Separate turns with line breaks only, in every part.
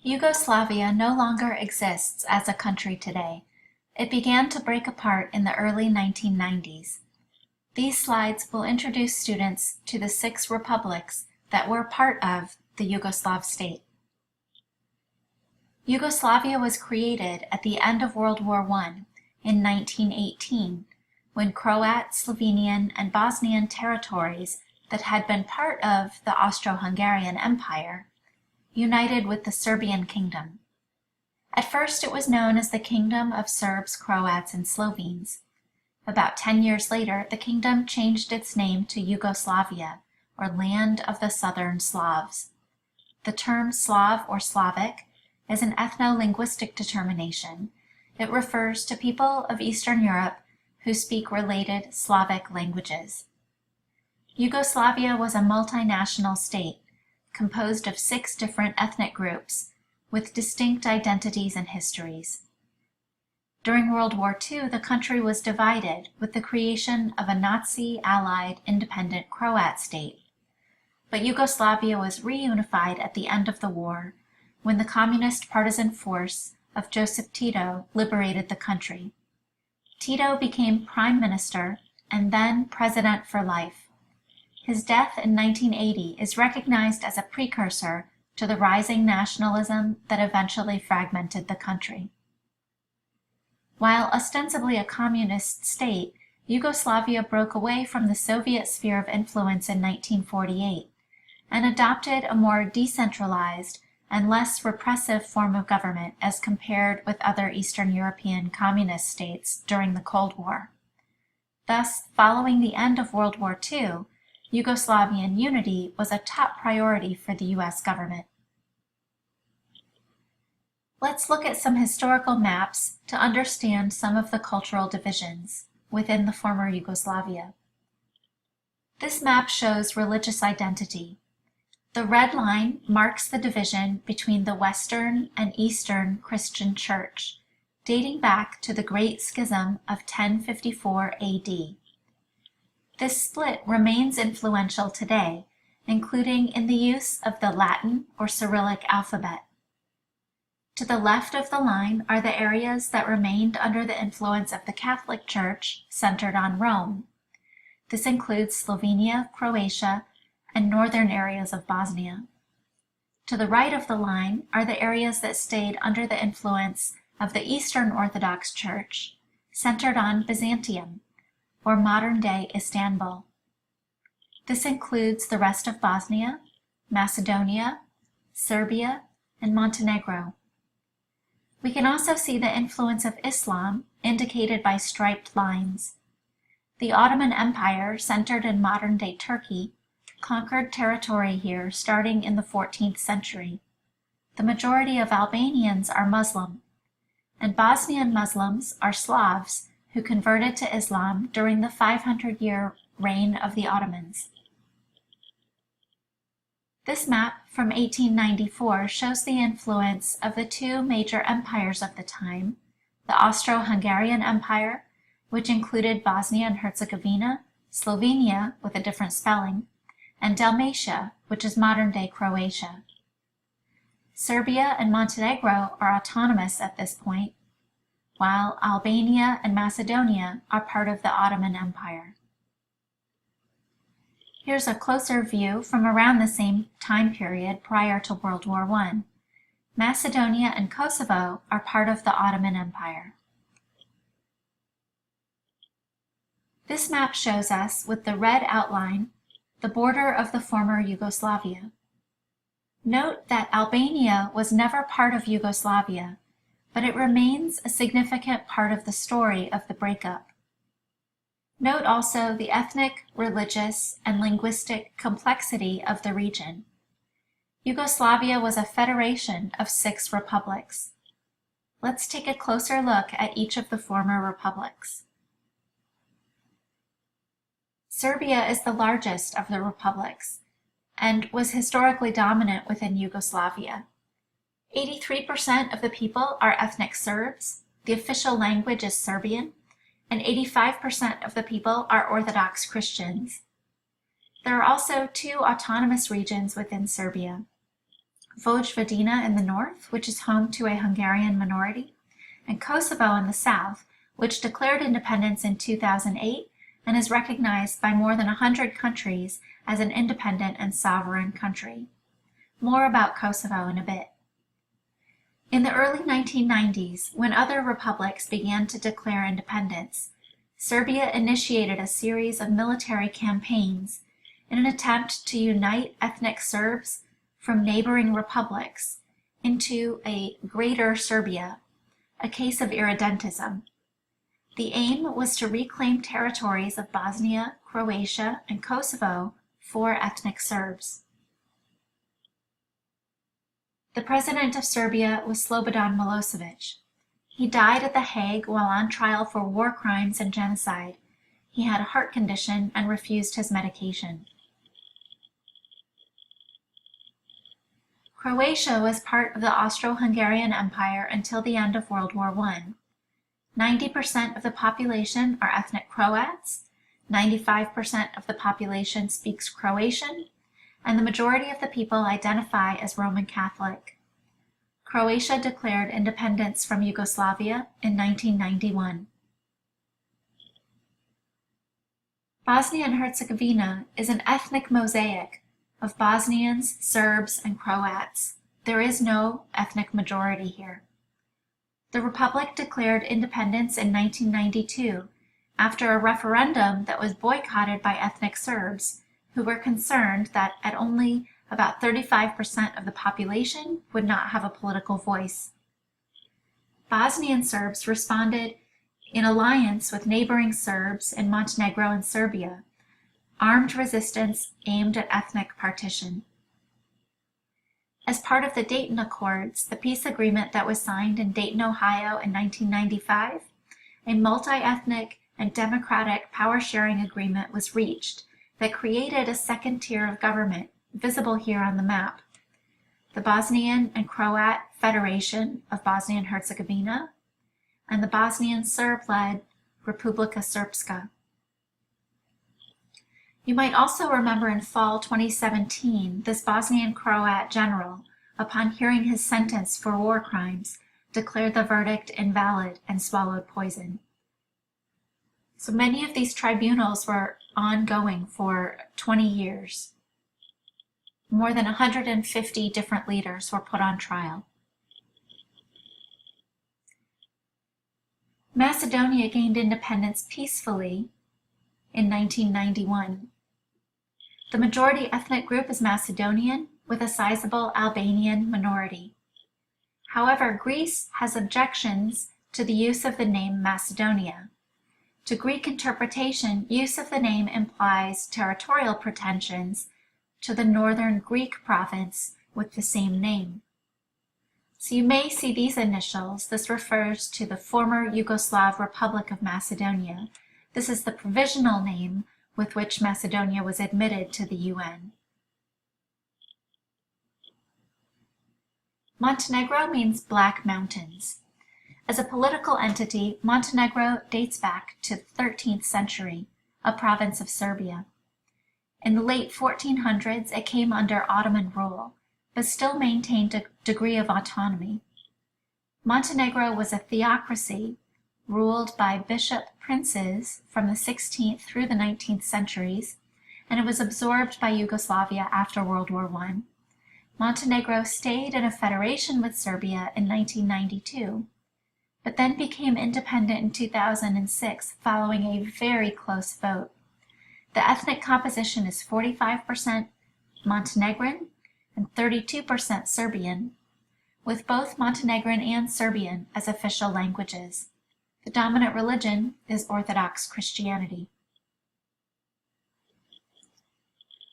Yugoslavia no longer exists as a country today. It began to break apart in the early 1990s. These slides will introduce students to the 6 republics that were part of the Yugoslav state. Yugoslavia was created at the end of World War I in 1918, when Croat, Slovenian, and Bosnian territories that had been part of the Austro-Hungarian Empire united with the Serbian Kingdom. At first it was known as the Kingdom of Serbs, Croats, and Slovenes. About 10 years later, the kingdom changed its name to Yugoslavia, or Land of the Southern Slavs. The term Slav or Slavic is an ethno-linguistic determination. It refers to people of Eastern Europe who speak related Slavic languages. Yugoslavia was a multinational state composed of 6 different ethnic groups with distinct identities and histories. During World War II, the country was divided with the creation of a Nazi-allied independent Croat state. But Yugoslavia was reunified at the end of the war when the communist partisan force of Joseph Tito liberated the country. Tito became prime minister and then president for life. His death in 1980 is recognized as a precursor to the rising nationalism that eventually fragmented the country. While ostensibly a communist state, Yugoslavia broke away from the Soviet sphere of influence in 1948 and adopted a more decentralized and less repressive form of government as compared with other Eastern European communist states during the Cold War. Thus, following the end of World War II, Yugoslavian unity was a top priority for the U.S. government. Let's look at some historical maps to understand some of the cultural divisions within the former Yugoslavia. This map shows religious identity. The red line marks the division between the Western and Eastern Christian Church, dating back to the Great Schism of 1054 AD. This split remains influential today, including in the use of the Latin or Cyrillic alphabet. To the left of the line are the areas that remained under the influence of the Catholic Church, centered on Rome. This includes Slovenia, Croatia, and northern areas of Bosnia. To the right of the line are the areas that stayed under the influence of the Eastern Orthodox Church, centered on Byzantium, or modern-day Istanbul. This includes the rest of Bosnia, Macedonia, Serbia, and Montenegro. We can also see the influence of Islam, indicated by striped lines. The Ottoman Empire, centered in modern-day Turkey, conquered territory here starting in the 14th century. The majority of Albanians are Muslim, and Bosnian Muslims are Slavs who converted to Islam during the 500-year reign of the Ottomans. This map from 1894 shows the influence of the 2 major empires of the time, the Austro-Hungarian Empire, which included Bosnia and Herzegovina, Slovenia with a different spelling, and Dalmatia, which is modern-day Croatia. Serbia and Montenegro are autonomous at this point, while Albania and Macedonia are part of the Ottoman Empire. Here's a closer view from around the same time period prior to World War I. Macedonia and Kosovo are part of the Ottoman Empire. This map shows us, with the red outline, the border of the former Yugoslavia. Note that Albania was never part of Yugoslavia, but it remains a significant part of the story of the breakup. Note also the ethnic, religious, and linguistic complexity of the region. Yugoslavia was a federation of 6 republics. Let's take a closer look at each of the former republics. Serbia is the largest of the republics and was historically dominant within Yugoslavia. 83% of the people are ethnic Serbs, the official language is Serbian, and 85% of the people are Orthodox Christians. There are also 2 autonomous regions within Serbia. Vojvodina in the north, which is home to a Hungarian minority, and Kosovo in the south, which declared independence in 2008 and is recognized by more than 100 countries as an independent and sovereign country. More about Kosovo in a bit. In the early 1990s, when other republics began to declare independence, Serbia initiated a series of military campaigns in an attempt to unite ethnic Serbs from neighboring republics into a Greater Serbia, a case of irredentism. The aim was to reclaim territories of Bosnia, Croatia, and Kosovo for ethnic Serbs. The president of Serbia was Slobodan Milosevic. He died at The Hague while on trial for war crimes and genocide. He had a heart condition and refused his medication. Croatia was part of the Austro-Hungarian Empire until the end of World War I. 90% of the population are ethnic Croats, 95% of the population speaks Croatian, and the majority of the people identify as Roman Catholic. Croatia declared independence from Yugoslavia in 1991. Bosnia and Herzegovina is an ethnic mosaic of Bosnians, Serbs, and Croats. There is no ethnic majority here. The republic declared independence in 1992 after a referendum that was boycotted by ethnic Serbs, who were concerned that at only about 35% of the population would not have a political voice. Bosnian Serbs responded in alliance with neighboring Serbs in Montenegro and Serbia, armed resistance aimed at ethnic partition. As part of the Dayton Accords, the peace agreement that was signed in Dayton, Ohio in 1995, a multi-ethnic and democratic power-sharing agreement was reached that created a second tier of government, visible here on the map: the Bosnian and Croat Federation of Bosnia and Herzegovina, and the Bosnian Serb-led Republika Srpska. You might also remember in fall 2017, this Bosnian Croat general, upon hearing his sentence for war crimes, declared the verdict invalid and swallowed poison. So many of these tribunals were ongoing for 20 years. More than 150 different leaders were put on trial. Macedonia gained independence peacefully in 1991. The majority ethnic group is Macedonian, with a sizable Albanian minority. However, Greece has objections to the use of the name Macedonia. To Greek interpretation, use of the name implies territorial pretensions to the northern Greek province with the same name. So you may see these initials. This refers to the former Yugoslav Republic of Macedonia. This is the provisional name with which Macedonia was admitted to the UN. Montenegro means Black Mountains. As a political entity, Montenegro dates back to the 13th century, a province of Serbia. In the late 1400s, it came under Ottoman rule, but still maintained a degree of autonomy. Montenegro was a theocracy ruled by bishop princes from the 16th through the 19th centuries, and it was absorbed by Yugoslavia after World War I. Montenegro stayed in a federation with Serbia in 1992, but then became independent in 2006 following a very close vote. The ethnic composition is 45% Montenegrin and 32% Serbian, with both Montenegrin and Serbian as official languages. The dominant religion is Orthodox Christianity.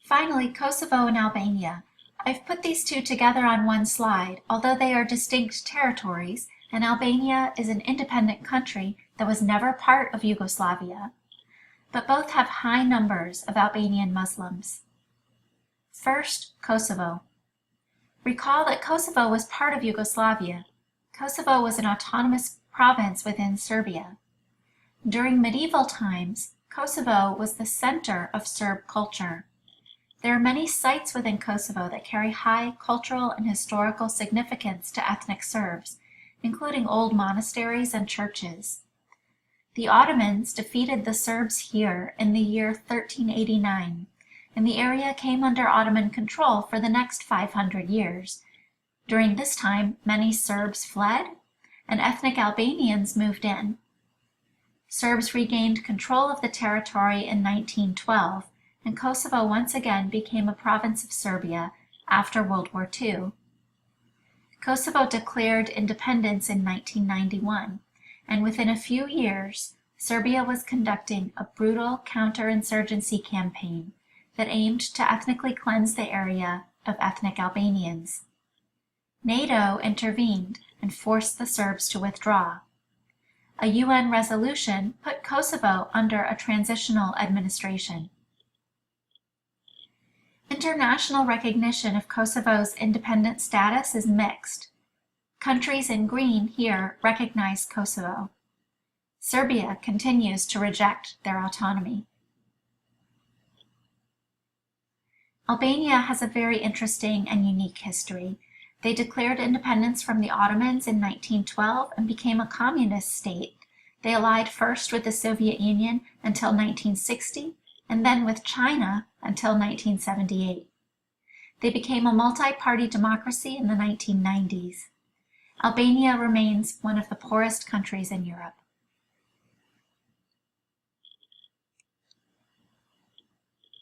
Finally, Kosovo and Albania. I've put these two together on one slide, although they are distinct territories, and Albania is an independent country that was never part of Yugoslavia, but both have high numbers of Albanian Muslims. First, Kosovo. Recall that Kosovo was part of Yugoslavia. Kosovo was an autonomous province within Serbia. During medieval times, Kosovo was the center of Serb culture. There are many sites within Kosovo that carry high cultural and historical significance to ethnic Serbs, including old monasteries and churches. The Ottomans defeated the Serbs here in the year 1389, and the area came under Ottoman control for the next 500 years. During this time, many Serbs fled, and ethnic Albanians moved in. Serbs regained control of the territory in 1912, and Kosovo once again became a province of Serbia after World War II. Kosovo declared independence in 1991, and within a few years, Serbia was conducting a brutal counterinsurgency campaign that aimed to ethnically cleanse the area of ethnic Albanians. NATO intervened and forced the Serbs to withdraw. A UN resolution put Kosovo under a transitional administration. International recognition of Kosovo's independent status is mixed. Countries in green here recognize Kosovo. Serbia continues to reject their autonomy. Albania has a very interesting and unique history. They declared independence from the Ottomans in 1912 and became a communist state. They allied first with the Soviet Union until 1960, and then with China until 1978. They became a multi-party democracy in the 1990s. Albania remains one of the poorest countries in Europe.